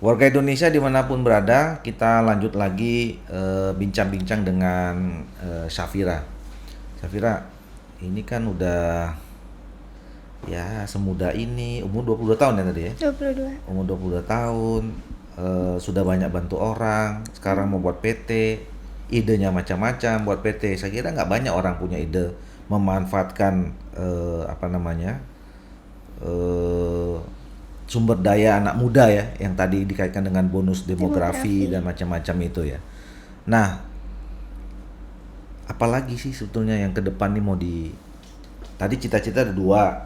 Warga Indonesia dimanapun berada, kita lanjut lagi bincang-bincang dengan Syafira. Syafira, ini kan udah ya semuda ini, umur 22 tahun ya tadi ya? 22. Umur 22 tahun, sudah banyak bantu orang, sekarang mau buat PT, idenya macam-macam buat PT. Saya kira nggak banyak orang punya ide memanfaatkan eh, sumber daya anak muda ya, yang tadi dikaitkan dengan bonus demografi dan macam-macam itu ya. Nah, apalagi sih sebetulnya yang ke depan nih tadi cita-cita ada dua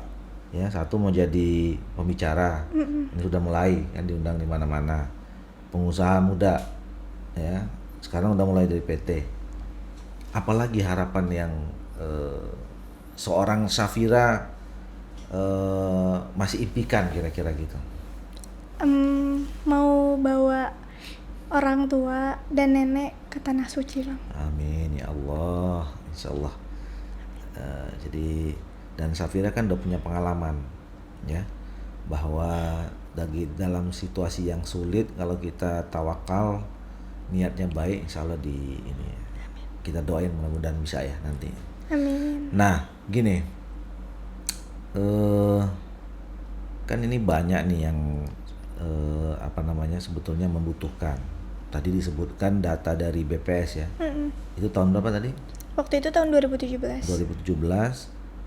ya, satu mau jadi pembicara, ini sudah mulai kan diundang di mana-mana, pengusaha muda ya, sekarang udah mulai dari PT. Apalagi harapan yang seorang Syafira masih impikan kira-kira gitu? Mau bawa orang tua dan nenek ke tanah suci, Bang. Amin ya Allah, insya Allah. Jadi dan Syafira kan udah punya pengalaman ya, bahwa dalam situasi yang sulit kalau kita tawakal, niatnya baik, insya Allah kita doain mudah-mudahan bisa ya nanti. Amin. Nah gini, kan ini banyak nih yang sebetulnya membutuhkan. Tadi disebutkan data dari BPS ya. Itu tahun berapa tadi? Waktu itu tahun 2017.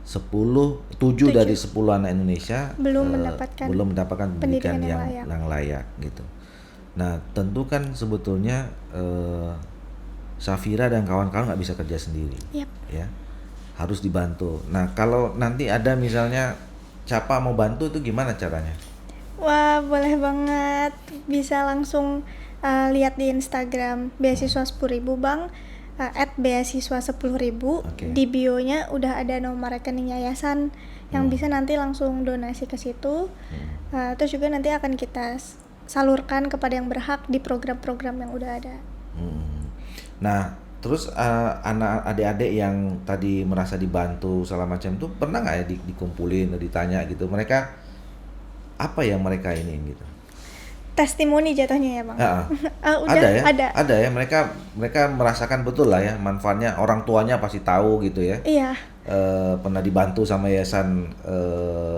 7 dari 10 anak Indonesia belum mendapatkan pendidikan yang layak gitu. Nah tentu kan sebetulnya Syafira dan kawan-kawan nggak bisa kerja sendiri. Yep. Ya, harus dibantu. Nah kalau nanti ada misalnya Capa mau bantu, itu gimana caranya? Wah, boleh banget. Bisa langsung lihat di Instagram beasiswa 10.000, Bang. @beasiswa 10.000. Okay. Di bio-nya udah ada nomor rekening yayasan yang bisa nanti langsung donasi ke situ. Terus juga nanti akan kita salurkan kepada yang berhak di program-program yang udah ada. Nah, terus anak adik-adik yang tadi merasa dibantu segala macam itu pernah nggak ya dikumpulin, ditanya gitu, mereka apa yang mereka ini gitu? Testimoni jatuhnya ya, Bang. Ada ya, mereka merasakan betul lah ya manfaatnya, orang tuanya pasti tahu gitu ya. Iya. Pernah dibantu sama yayasan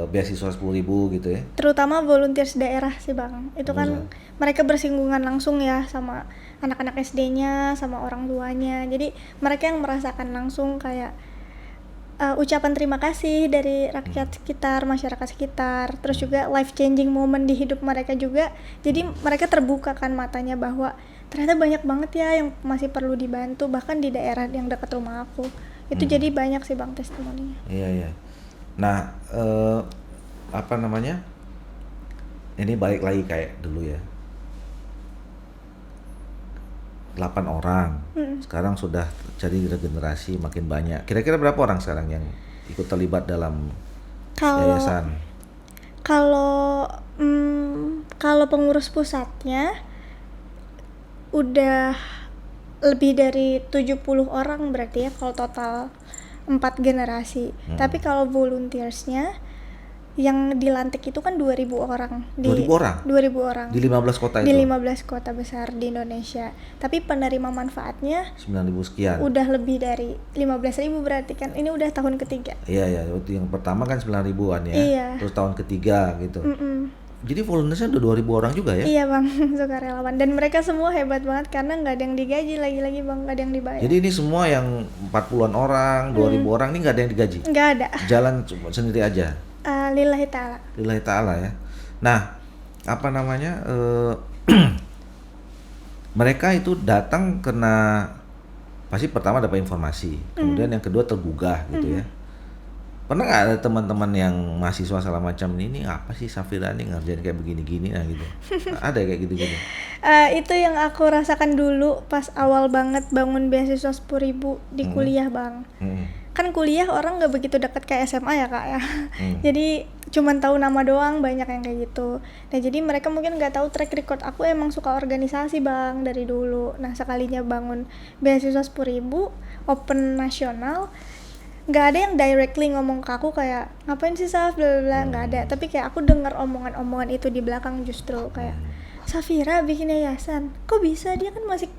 beasiswa 10.000 gitu ya. Terutama volunteers daerah sih, Bang. Itu kan mereka bersinggungan langsung ya sama anak-anak SD-nya, sama orang tuanya. Jadi mereka yang merasakan langsung kayak ucapan terima kasih dari rakyat sekitar, masyarakat sekitar, terus juga life changing moment di hidup mereka juga. Jadi mereka terbuka kan matanya bahwa ternyata banyak banget ya yang masih perlu dibantu, bahkan di daerah yang dekat rumah aku. Itu jadi banyak sih, Bang, testimoninya. Iya. Nah, ini balik lagi kayak dulu ya. 8 orang, sekarang sudah jadi regenerasi makin banyak. Kira-kira berapa orang sekarang yang ikut terlibat dalam yayasan? Kalau pengurus pusatnya udah lebih dari 70 orang berarti ya kalau total 4 generasi. Tapi kalau volunteersnya yang dilantik itu kan 2.000 orang. 2.000 orang? 2.000 orang. Di 15 kota itu? Di 15 kota besar di Indonesia. Tapi penerima manfaatnya 9.000 sekian. Udah lebih dari 15.000 berarti kan. Ini udah tahun ketiga. Iya, yang pertama kan 9.000-an ya. Iya. Terus tahun ketiga gitu. Jadi volunteersnya udah 2.000 orang juga ya? Iya, Bang, sukarelawan. Dan mereka semua hebat banget karena nggak ada yang digaji lagi-lagi, Bang, nggak ada yang dibayar. Jadi ini semua yang 40-an orang, 2.000 orang ini nggak ada yang digaji? Nggak ada. Jalan sendiri aja? Lillahi ta'ala. Lillahi ta'ala ya. Nah, mereka itu datang karena pasti pertama dapat informasi, kemudian yang kedua tergugah gitu ya. Pernah nggak ada teman-teman yang mahasiswa segala macam ini apa sih Syafira nih ngerjain kayak begini-gini gitu? Ada kayak gitu-gitu? Itu yang aku rasakan dulu pas awal banget bangun beasiswa 10.000 di kuliah, Bang. Kan kuliah orang nggak begitu dekat kayak SMA ya, Kak ya. Jadi cuman tahu nama doang, banyak yang kayak gitu. Nah jadi mereka mungkin nggak tahu track record aku emang suka organisasi, Bang, dari dulu. Nah sekalinya bangun beasiswa 10.000 open nasional, nggak ada yang directly ngomong ke aku kayak ngapain sih Saf, bla bla bla, nggak ada. Tapi kayak aku dengar omongan-omongan itu di belakang justru kayak Safira bikin yayasan, kok bisa, dia kan masih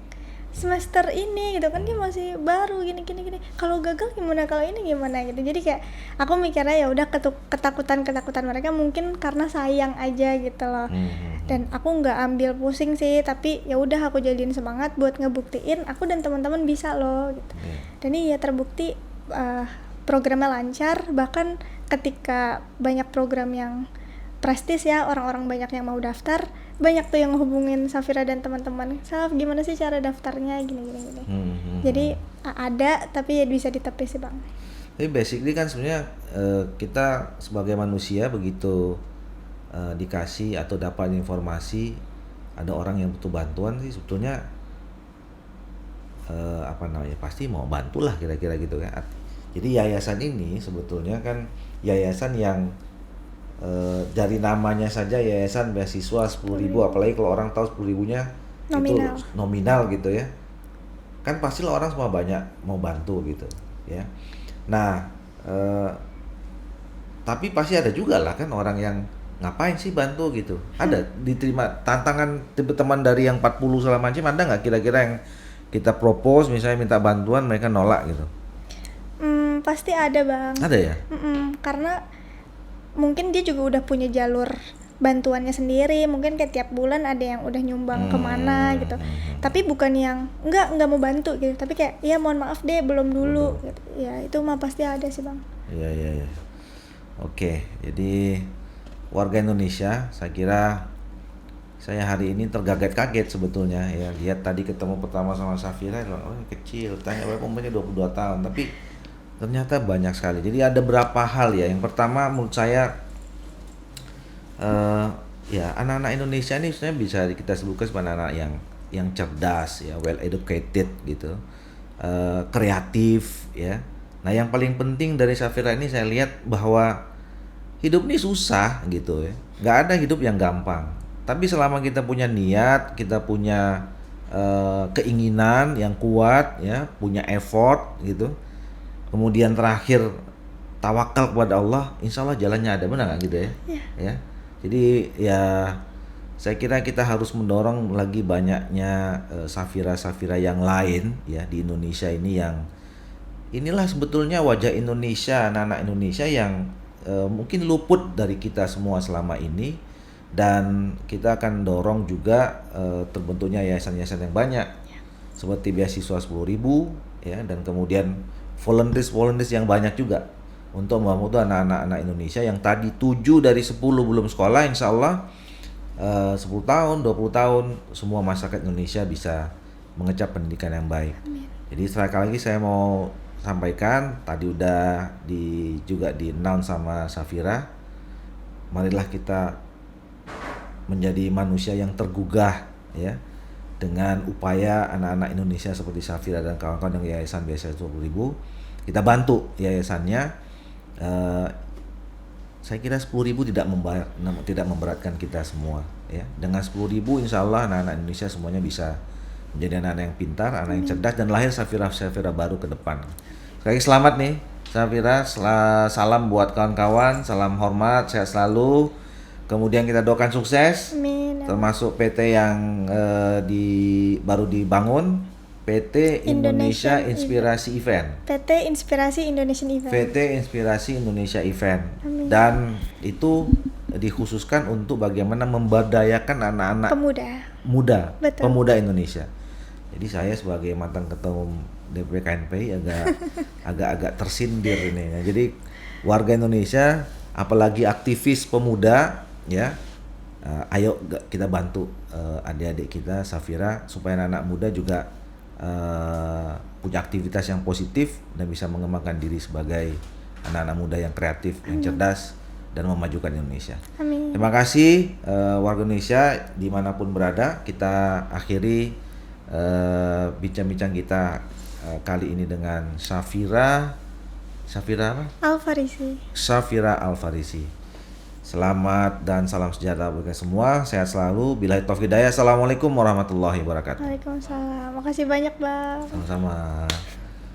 semester ini gitu kan, dia masih baru gini. Kalau gagal gimana, kalau ini gimana gitu. Jadi kayak aku mikirnya ya udah ketakutan mereka mungkin karena sayang aja gitu loh. Dan aku nggak ambil pusing sih, tapi ya udah aku jadiin semangat buat ngebuktiin aku dan teman-teman bisa loh gitu. Dan iya terbukti programnya lancar, bahkan ketika banyak program yang prestis ya, orang-orang banyak yang mau daftar, banyak tuh yang hubungin Safira dan teman-teman, Saf gimana sih cara daftarnya gini. Jadi ada, tapi ya bisa ditepis sih Bang. Tapi basically kan sebenarnya kita sebagai manusia begitu dikasih atau dapat informasi ada orang yang butuh bantuan sih sebetulnya pasti mau bantulah kira-kira gitu kan. Jadi yayasan ini sebetulnya kan yayasan yang dari namanya saja yayasan beasiswa 10.000, apalagi kalau orang tahu 10.000-nya Nominal. itu nominal gitu ya. Kan pastilah orang semua banyak mau bantu gitu ya. Nah, tapi pasti ada juga lah kan orang yang ngapain sih bantu gitu. Ada diterima tantangan teman dari yang 40 segala macam, ada nggak kira-kira yang kita propose misalnya minta bantuan mereka nolak gitu? Pasti ada Bang. Ada ya? Karena mungkin dia juga udah punya jalur bantuannya sendiri, mungkin kayak tiap bulan ada yang udah nyumbang kemana gitu. Tapi bukan yang enggak mau bantu gitu, tapi kayak ya mohon maaf deh belum dulu gitu. Ya itu mah pasti ada sih Bang. Iya. Oke, jadi warga Indonesia, saya kira saya hari ini terkaget-kaget sebetulnya ya. Lihat tadi ketemu pertama sama Safira, oh kecil, tanya berapa umurnya 22 tahun, tapi ternyata banyak sekali. Jadi ada beberapa hal ya. Yang pertama menurut saya ya anak-anak Indonesia ini sebenarnya bisa kita sebutkan sebagai anak yang cerdas ya, well educated gitu, kreatif ya. Nah yang paling penting dari Safira ini saya lihat bahwa hidup ini susah gitu ya, nggak ada hidup yang gampang. Tapi selama kita punya niat, kita punya keinginan yang kuat ya, punya effort gitu, kemudian terakhir tawakal kepada Allah, insya Allah jalannya ada, benar nggak gitu ya? Ya. Jadi ya saya kira kita harus mendorong lagi banyaknya Safira-Safira yang lain ya di Indonesia ini, yang inilah sebetulnya wajah Indonesia, anak-anak Indonesia yang mungkin luput dari kita semua selama ini. Dan kita akan dorong juga terbentuknya yayasan-yayasan yang banyak seperti beasiswa 10.000 ya, dan kemudian volunteers yang banyak juga untuk membantu anak-anak Indonesia yang tadi 7 dari 10 belum sekolah, insya Allah 10 tahun, 20 tahun semua masyarakat Indonesia bisa mengecap pendidikan yang baik. Amin. Jadi sekali lagi saya mau sampaikan, tadi udah juga di-announce sama Safira, marilah kita menjadi manusia yang tergugah ya, dengan upaya anak-anak Indonesia seperti Safira dan kawan-kawan yang yayasan beasiswa 20.000, kita bantu yayasannya. Saya kira 10.000 tidak memberatkan kita semua ya. Dengan 10.000 insya Allah anak-anak Indonesia semuanya bisa menjadi anak-anak yang pintar, anak yang cerdas, dan lahir Safira baru ke depan. Sekali lagi selamat nih Safira, salam buat kawan-kawan, salam hormat, sehat selalu. Kemudian kita doakan sukses. Amin. Termasuk PT yang baru dibangun, PT Indonesia Inspirasi Event. PT Inspirasi Indonesian Event. PT Inspirasi Indonesia Event. Amin. Dan itu dikhususkan untuk bagaimana memberdayakan anak-anak muda, Betul. pemuda Indonesia. Jadi saya sebagai mantan ketua DPP KNPI agak tersindir ini. Jadi warga Indonesia, apalagi aktivis pemuda ya, ayo kita bantu adik-adik kita Safira supaya anak-anak muda juga punya aktivitas yang positif dan bisa mengembangkan diri sebagai anak-anak muda yang kreatif, yang cerdas, dan memajukan Indonesia. Amin. Terima kasih warga Indonesia dimanapun berada. Kita akhiri bincang-bincang kita kali ini dengan Safira apa? Safira Al-Farisi. Selamat dan salam sejahtera bagi semua. Sehat selalu. Billahi taufiq hidayah. Assalamualaikum warahmatullahi wabarakatuh. Waalaikumsalam. Makasih banyak Bang. Sama-sama.